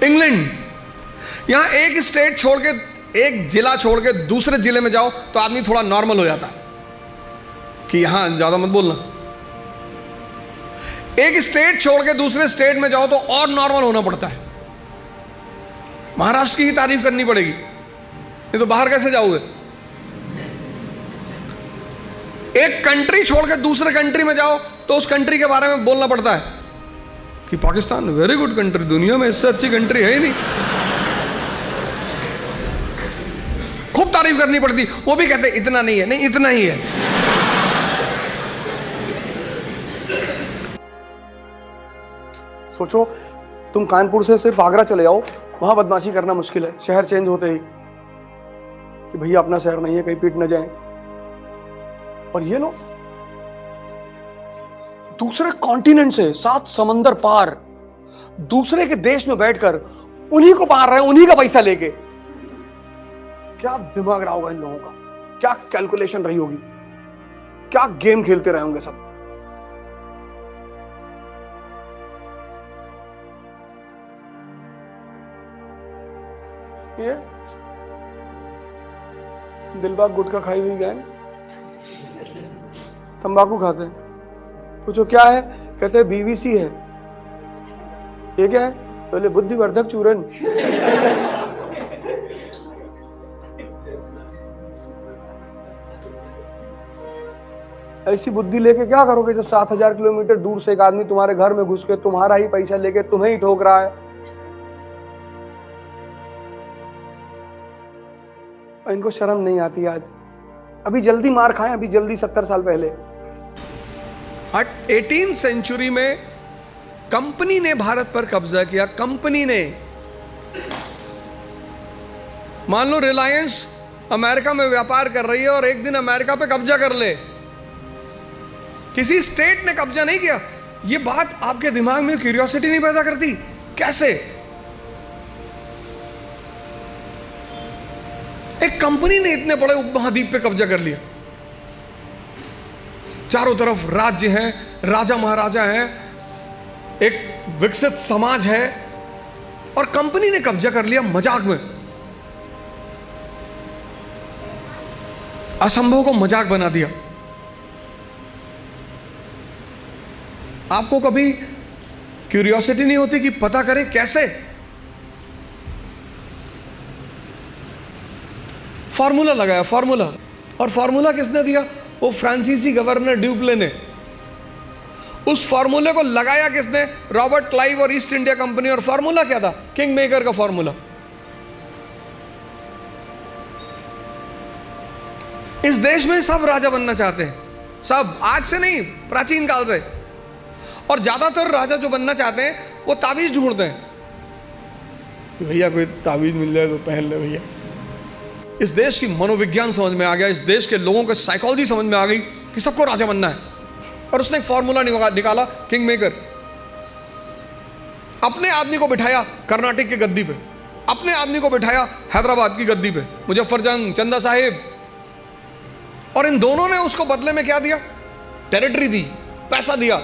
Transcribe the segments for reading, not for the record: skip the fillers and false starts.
England, यहां एक state छोड़ के, एक जिला छोड़ के दूसरे जिले में जाओ तो आदमी थोड़ा नॉर्मल हो जाता है कि यहां ज्यादा मत बोलना। एक स्टेट छोड़ के दूसरे स्टेट में जाओ तो और नॉर्मल होना पड़ता है। महाराष्ट्र की ही तारीफ करनी पड़ेगी, नहीं तो बाहर कैसे जाओगे। एक कंट्री छोड़ के दूसरे कंट्री में जाओ तो उस कंट्री के बारे में बोलना पड़ता है कि पाकिस्तान वेरी गुड कंट्री, दुनिया में इससे अच्छी कंट्री है ही नहीं। खूब तारीफ करनी पड़ती, वो भी कहते इतना नहीं है, नहीं इतना ही है। सोचो तुम कानपुर से सिर्फ आगरा चले जाओ, वहां बदमाशी करना मुश्किल है शहर चेंज होते ही, कि भैया अपना शहर नहीं है कहीं पीट न जाए। और ये लोग दूसरे कॉन्टिनेंट से 7 समंदर पार दूसरे के देश में बैठकर उन्हीं को मार रहे हैं, उन्हीं का पैसा लेके। क्या दिमाग रहा होगा इन लोगों का, क्या कैलकुलेशन रही होगी, क्या गेम खेलते रहे होंगे सब। ये दिलबाग गुटखा खाई हुई गैंग तंबाकू खाते हैं। पूछो क्या है, कहते हैं बीवीसी है। ये क्या है, पहले बुद्धिवर्धक चूरन। ऐसी बुद्धि लेके क्या करोगे जब 7000 किलोमीटर दूर से एक आदमी तुम्हारे घर में घुस के तुम्हारा ही पैसा लेके तुम्हें ही ठोक रहा है। इनको शर्म नहीं आती आज, अभी जल्दी मार खाएं, अभी जल्दी 70 साल पहले। 18th सेंचुरी में कंपनी ने भारत पर कब्जा किया। कंपनी ने, मान लो रिलायंस अमेरिका में व्यापार कर रही है और एक दिन अमेरिका पे कब्जा कर ले, किसी स्टेट ने कब्जा नहीं किया। ये बात आपके दिमाग में क्यूरियोसिटी नहीं पैदा करती? कैसे एक कंपनी ने इतने बड़े उपमहाद्वीप पे कब्जा कर लिया? चारों तरफ राज्य हैं, राजा महाराजा हैं, एक विकसित समाज है, और कंपनी ने कब्जा कर लिया मजाक में। असंभव को मजाक बना दिया। आपको कभी क्यूरियोसिटी नहीं होती कि पता करें कैसे? फॉर्मूला लगाया, फॉर्मूला। और फॉर्मूला किसने दिया? वो फ्रांसीसी गवर्नर ड्यूप्ले ने। उस फॉर्मूले को लगाया किसने? रॉबर्ट क्लाइव और ईस्ट इंडिया कंपनी। और फॉर्मूला क्या था? किंग मेकर का फॉर्मूला। इस देश में सब राजा बनना चाहते हैं, सब, आज से नहीं, प्राचीन काल से। और ज्यादातर राजा जो बनना चाहते हैं वो ताबीज ढूंढते हैं, भैया कोई ताबीज मिल जाए तो पहन ले भैया। इस देश की मनोविज्ञान समझ में आ गया, इस देश के लोगों को साइकोलॉजी समझ में आ गई कि सबको राजा बनना है। और उसने एक फॉर्मूला निकाला, किंग मेकर। अपने आदमी को बिठाया कर्नाटक की गद्दी पे, अपने आदमी को बिठाया हैदराबाद की गद्दी पे, मुजफ्फरजंग, चंदा साहिब। और इन दोनों ने उसको बदले में क्या दिया? टेरिटरी दी, पैसा दिया।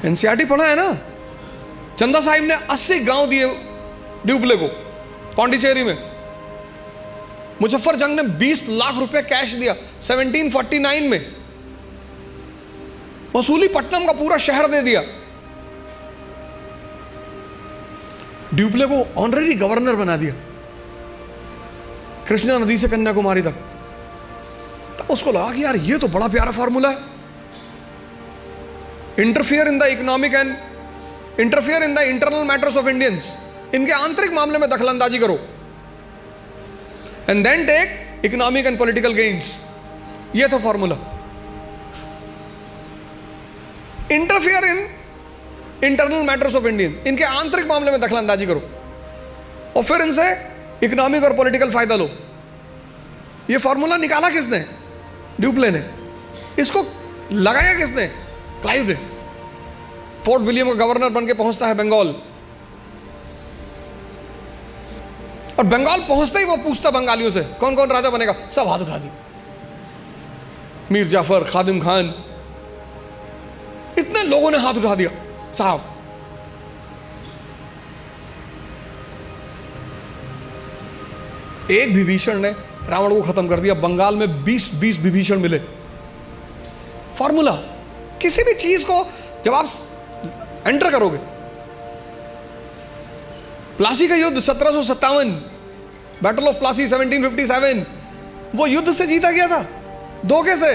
एनसीईआरटी पढ़ा है ना? चंदा साहिब ने 80 गांव दिए ड्यूप्ले को पौंडीचेरी में। मुजफ्फरजंग ने 20 लाख रुपए कैश दिया 1749 में। मसूलीपट्टनम का पूरा शहर दे दिया। ड्यूप्ले को ऑनरेरी गवर्नर बना दिया, कृष्णा नदी से कन्याकुमारी तक। तब उसको लगा कि यार ये तो बड़ा प्यारा फॉर्मूला है। Interfere in the economic and interfere in the internal matters of Indians, इनके आंतरिक मामले में दखलंदाजी करो, and then take economic and political gains. ये था formula. Interfere in internal matters of Indians, इनके आंतरिक मामले में दखलंदाजी करो और फिर इनसे इकोनॉमिक और पॉलिटिकल फायदा लो। ये फॉर्मूला निकाला किसने? ड्यूप्ले ने। इसको लगाया किसने? क्लाइव ने। फोर्ट विलियम का गवर्नर बन के पहुंचता है बंगाल, और बंगाल पहुंचते ही वो पूछता बंगालियों से कौन कौन राजा बनेगा। सब हाथ उठा दी। मीर जाफर, खादिम खान, इतने लोगों ने हाथ उठा दिया। साहब एक विभीषण ने रावण को खत्म कर दिया। बंगाल में 20 विभीषण मिले। फॉर्मूला, किसी भी चीज को जब आप एंटर करोगे, प्लासी का युद्ध 1757, बैटल ऑफ प्लासी 1757, वो युद्ध से जीता गया था, धोखे से।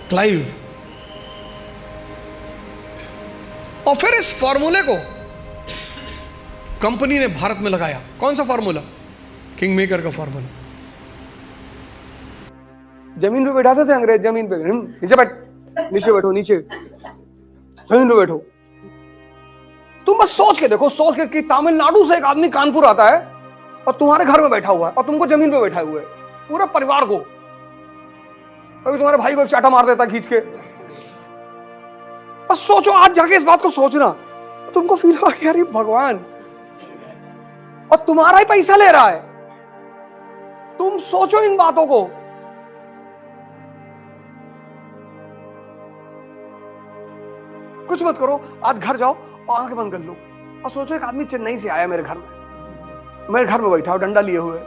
क्लाइव। और फिर इस फॉर्मूले को कंपनी ने भारत में लगाया। कौन सा फॉर्मूला? किंग मेकर का फॉर्मूला। जमीन पे बैठाते थे अंग्रेज, जमीन पे, नीचे बैठ, नीचे बैठो, नीचे, जमीन पे बैठो। तुम बस सोच के देखो, सोच के कि तमिलनाडु से एक आदमी कानपुर आता है और तुम्हारे घर में बैठा हुआ है और तुमको जमीन पे बैठा हुआ है, पूरे परिवार को। कभी तुम्हारे भाई को चाटा मार देता खींच के। बस सोचो, आज जाके इस बात को सोचना, तुमको फील होगा कि यार ये भगवान, और तुम्हारा ही पैसा ले रहा है। तुम सोचो इन बातों को। कुछ मत करो, आज घर जाओ और आंखें बंद कर लो और सोचो एक आदमी चेन्नई से आया मेरे घर में बैठा हो डंडा लिए हुए,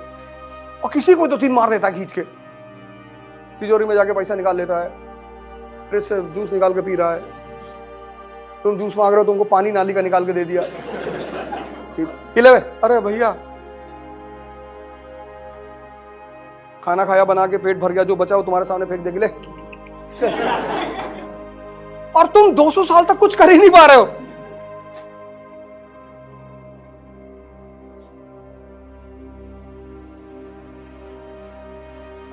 और किसी को 2-3 मार देता खींच के। तिजोरी में जाके पैसा निकाल लेता है, फ्रिज से जूस निकाल के पी रहा है। तुम जूस मांग रहे हो, तुमको पानी नाली का निकाल के दे दिया, पी ले। अरे भैया, खाना खाया, बना के पेट भर गया, जो बचा वो तुम्हारे सामने फेंक देगी, ले। और तुम 200 साल तक कुछ कर ही नहीं पा रहे हो।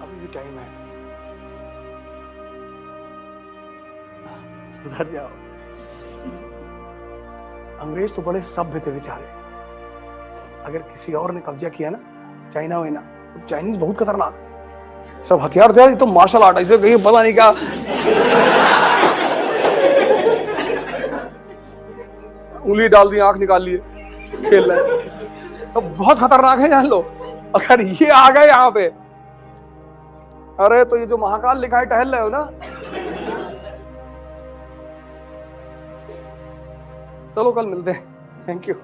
अभी भी टाइम है, सुधर जाओ। अंग्रेज तो बड़े सभ्य थे बेचारे। अगर किसी और ने कब्जा किया ना, चाइना वाइना, तो चाइनीज बहुत खतरनाक, सब हथियार थे, तो मार्शल आर्ट ऐसे कहीं पता नहीं क्या, उंगली डाल दी, आंख निकाल लिए, खेल रहे, सब बहुत खतरनाक है, जान लो। अगर ये आ गए यहाँ पे, अरे तो ये जो महाकाल लिखा है, टहल रहे हो ना। चलो कल मिलते हैं, थैंक यू।